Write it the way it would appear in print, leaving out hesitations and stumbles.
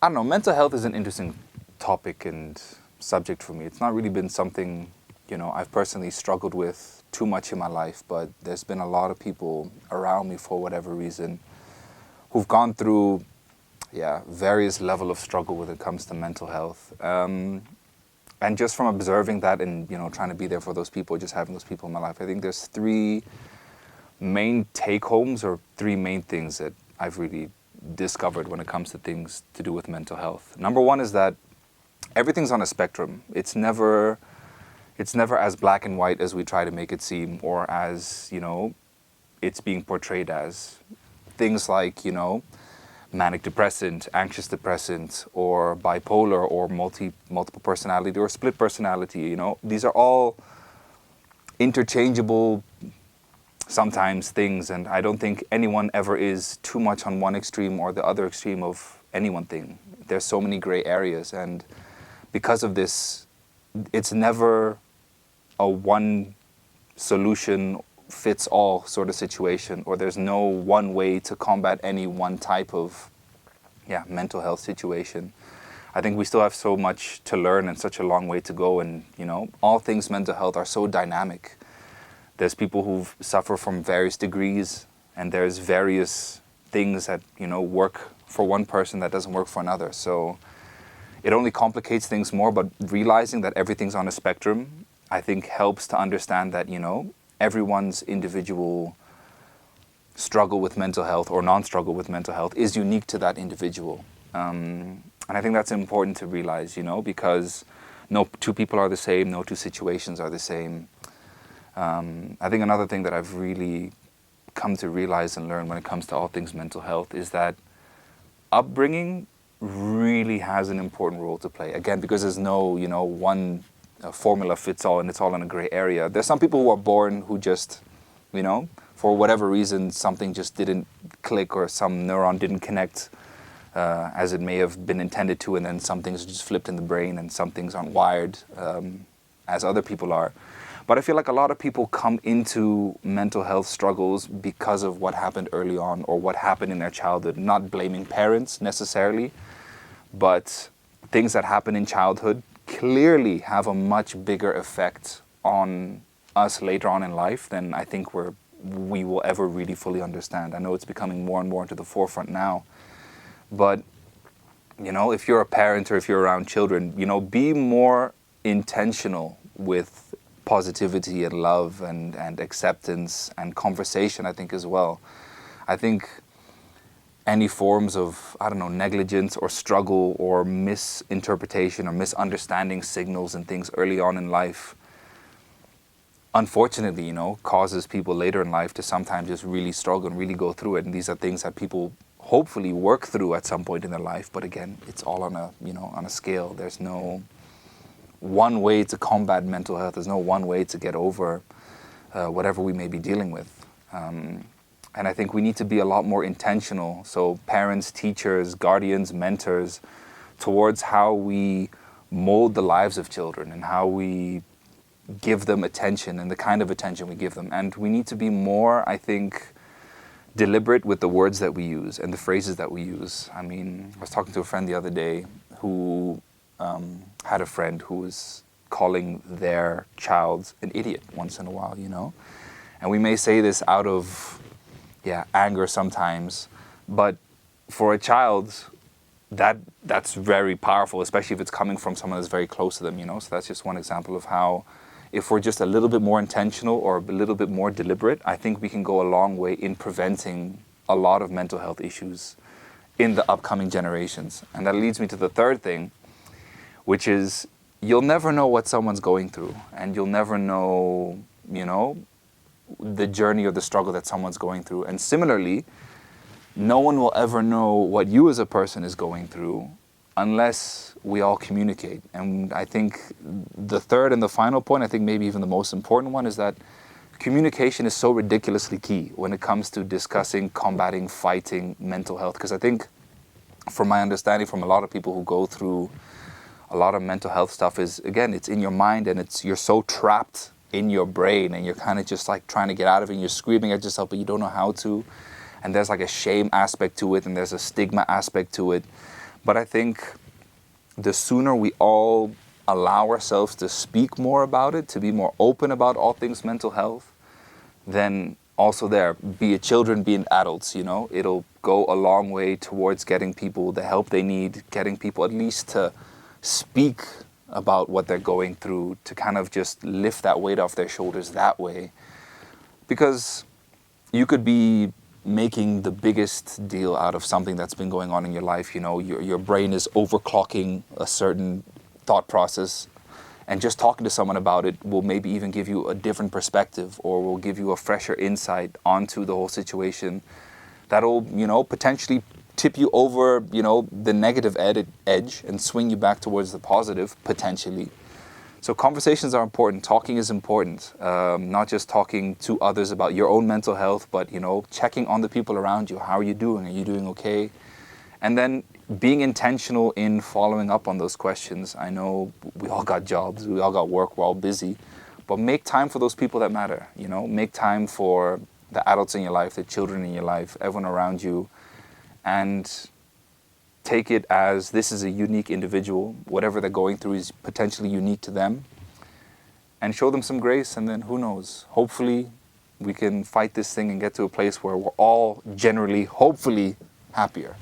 I don't know, mental health is an interesting topic and subject for me. It's not really been something, I've personally struggled with too much in my life, but there's been a lot of people around me for whatever reason who've gone through, various level of struggle when it comes to mental health. And just from observing that and, trying to be there for those people, just having those people in my life, I think there's three main take-homes or three main things that I've really discovered when it comes to things to do with mental health. Number one is that everything's on a spectrum. It's never as black and white as we try to make it seem, or as, it's being portrayed as. Things like, manic depressant, anxious depressant, or bipolar, or multiple personality, or split personality, These are all interchangeable sometimes things, and I don't think anyone ever is too much on one extreme or the other extreme of any one thing. There's so many gray areas, and because of this, it's never a one solution fits all sort of situation, or there's no one way to combat any one type of mental health situation. I think we still have so much to learn and such a long way to go, and all things mental health are so dynamic. There's people who suffer from various degrees, and there's various things that work for one person that doesn't work for another. So it only complicates things more, but realizing that everything's on a spectrum, I think helps to understand that, everyone's individual struggle with mental health or non-struggle with mental health is unique to that individual. And I think that's important to realize, because no two people are the same, no two situations are the same. I think another thing that I've really come to realize and learn when it comes to all things mental health is that upbringing really has an important role to play. Again, because there's no, one formula fits all and it's all in a gray area. There's some people who are born who just, for whatever reason, something just didn't click or some neuron didn't connect as it may have been intended to, and then some things are just flipped in the brain and some things aren't wired as other people are. But I feel like a lot of people come into mental health struggles because of what happened early on or what happened in their childhood. Not blaming parents necessarily, but things that happen in childhood clearly have a much bigger effect on us later on in life than I think we will ever really fully understand. I know it's becoming more and more into the forefront now, but if you're a parent or if you're around children, be more intentional with positivity and love and acceptance and conversation, I think, as well. I think any forms of, negligence or struggle or misinterpretation or misunderstanding signals and things early on in life, unfortunately, causes people later in life to sometimes just really struggle and really go through it. And these are things that people hopefully work through at some point in their life. But again, it's all on a scale. There's no one way to combat mental health. There's no one way to get over whatever we may be dealing with. And I think we need to be a lot more intentional. So parents, teachers, guardians, mentors, towards how we mold the lives of children and how we give them attention and the kind of attention we give them. And we need to be more, I think, deliberate with the words that we use and the phrases that we use. I mean, I was talking to a friend the other day who had a friend who was calling their child an idiot once in a while, And we may say this out of anger sometimes, but for a child, that's very powerful, especially if it's coming from someone that's very close to them, So that's just one example of how, if we're just a little bit more intentional or a little bit more deliberate, I think we can go a long way in preventing a lot of mental health issues in the upcoming generations. And that leads me to the third thing, which is you'll never know what someone's going through, and you'll never know, the journey or the struggle that someone's going through. And similarly, no one will ever know what you as a person is going through unless we all communicate. And I think the third and the final point, I think maybe even the most important one, is that communication is so ridiculously key when it comes to discussing, combating, fighting mental health. Because I think, from my understanding from a lot of people who go through a lot of mental health stuff, is, again, it's in your mind and you're so trapped in your brain and you're kind of just like trying to get out of it and you're screaming at yourself, but you don't know how to. And there's like a shame aspect to it and there's a stigma aspect to it. But I think the sooner we all allow ourselves to speak more about it, to be more open about all things mental health, then also there, be it children, be it adults, you know, it'll go a long way towards getting people the help they need, getting people at least to speak about what they're going through, to kind of just lift that weight off their shoulders that way. Because you could be making the biggest deal out of something that's been going on in your life. You know, your brain is overclocking a certain thought process, and just talking to someone about it will maybe even give you a different perspective, or will give you a fresher insight onto the whole situation that'll, you know, potentially tip you over, you know, the negative edge and swing you back towards the positive, potentially. So conversations are important. Talking is important. Not just talking to others about your own mental health, but, you know, checking on the people around you. How are you doing? Are you doing okay? And then being intentional in following up on those questions. I know we all got jobs, we all got work, we're all busy, but make time for those people that matter. You know, make time for the adults in your life, the children in your life, everyone around you, and take it as this is a unique individual. Whatever they're going through is potentially unique to them, and show them some grace. And then who knows, hopefully we can fight this thing and get to a place where we're all generally, hopefully, happier.